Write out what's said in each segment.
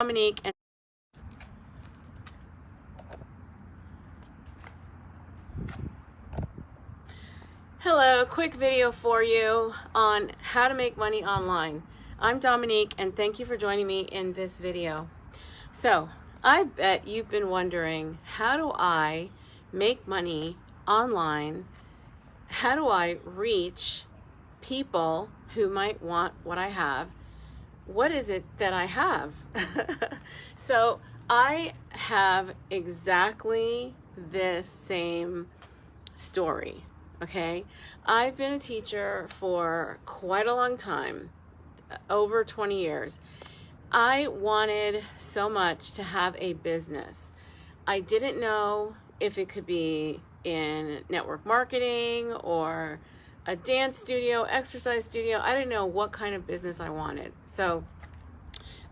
Dominique and hello, quick video for you on how to make money online. I'm Dominique and thank you for joining me in this video. So I bet you've been wondering, how do I make money online? How do I reach people who might want what I have? What is it that I have? So I have exactly this same story. Okay, I've been a teacher for quite a long time, over 20 years. I wanted so much to have a business. I didn't know if it could be in network marketing or a dance studio, exercise studio. I didn't know what kind of business I wanted. So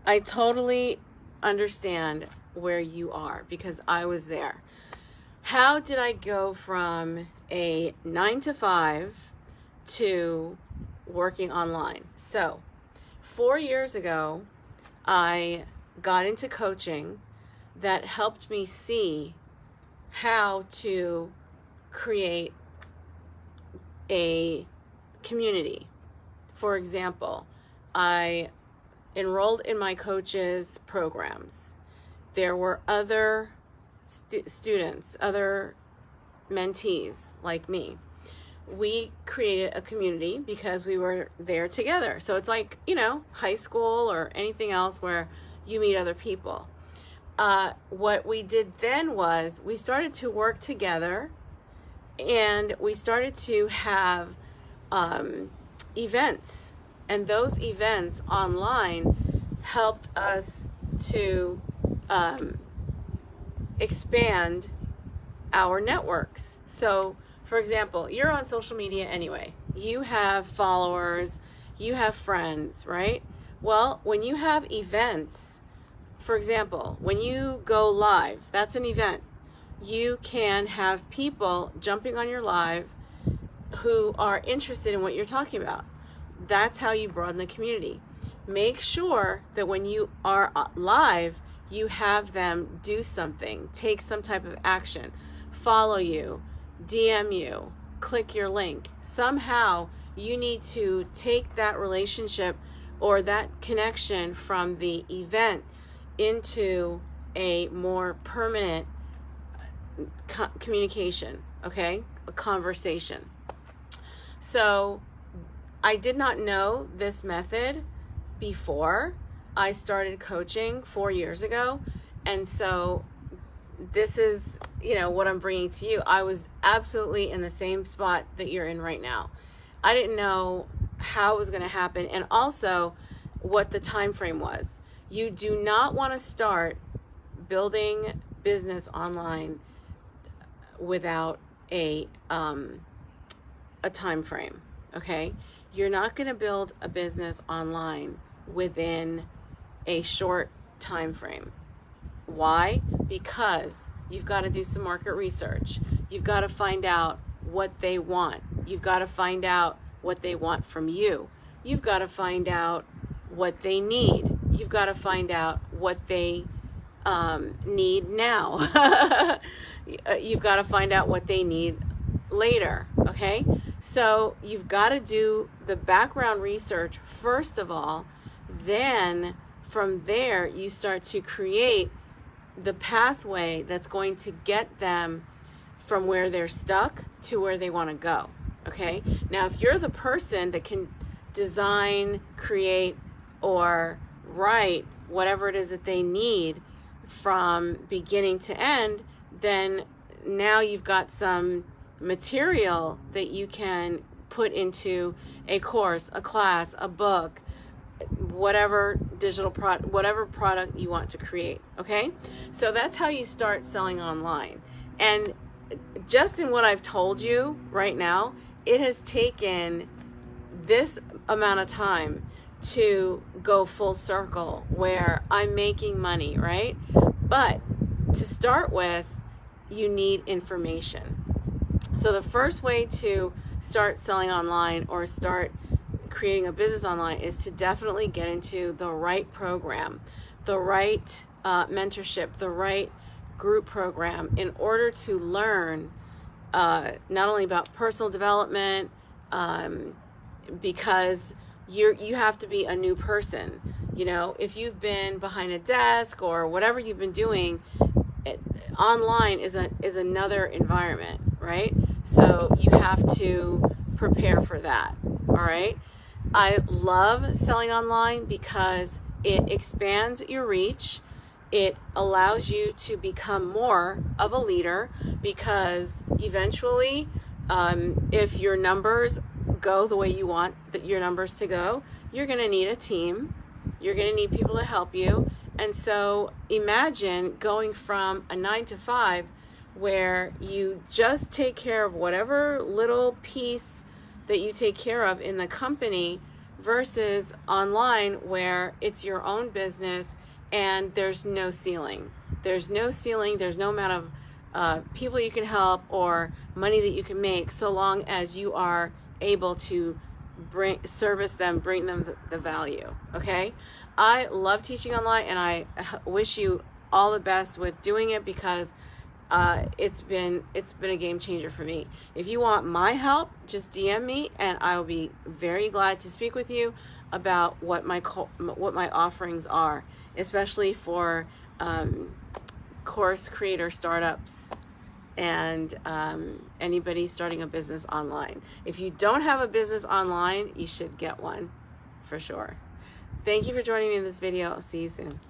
I totally understand where you are because I was there. How did I go from a 9-to-5 to working online? So 4 years ago, I got into coaching that helped me see how to create a community. For example, I enrolled in my coach's programs. There were other students, other mentees like me. We created a community because we were there together. So it's like, high school or anything else where you meet other people. What we did then was we started to work together and we started to have events. And those events online helped us to expand our networks. So, for example, you're on social media anyway. You have followers, you have friends, right? Well, when you have events, for example, when you go live, that's an event. You can have people jumping on your live who are interested in what you're talking about. That's how you broaden the community. Make sure that when you are live, you have them do something, take some type of action, follow you, DM you, click your link. Somehow you need to take that relationship or that connection from the event into a more permanent communication, okay? A conversation. So I did not know this method before I started coaching 4 years ago. And so this is, what I'm bringing to you. I was absolutely in the same spot that you're in right now. I didn't know how it was going to happen and also what the time frame was. You do not want to start building business online without a time frame, okay? You're not going to build a business online within a short time frame. Why? Because you've got to do some market research. You've got to find out what they want. You've got to find out what they want from you. You've got to find out what they need. You've got to find out what they need now. You've got to find out what they need later, okay? So you've got to do the background research first of all. Then from there, you start to create the pathway that's going to get them from where they're stuck to where they want to go, okay? Now, if you're the person that can design, create, or write whatever it is that they need from beginning to end, then now you've got some material that you can put into a course, a class, a book, whatever digital product, whatever product you want to create, okay? So that's how you start selling online. And just in what I've told you right now, it has taken this amount of time to go full circle where I'm making money, right? But to start with, you need information. So the first way to start selling online or start creating a business online is to definitely get into the right program. the right mentorship, the right group program in order to learn not only about personal development, because you have to be a new person. You know, if you've been behind a desk or whatever you've been doing, online is another environment, right? So you have to prepare for that. All right. I love selling online because it expands your reach. It allows you to become more of a leader, because eventually, if your numbers go the way you want your numbers to go, you're going to need a team. You're going to need people to help you. And so imagine going from a 9 to 5 where you just take care of whatever little piece that you take care of in the company, versus online where it's your own business and there's no ceiling. There's no ceiling. There's no amount of people you can help or money that you can make, so long as you are able to service them, bring them the value. Okay. I love teaching online, and I wish you all the best with doing it, because it's been a game changer for me. If you want my help, just DM me, and I'll be very glad to speak with you about what my offerings are, especially for course creator startups and anybody starting a business online. If you don't have a business online, you should get one for sure. Thank you for joining me in this video. I'll see you soon.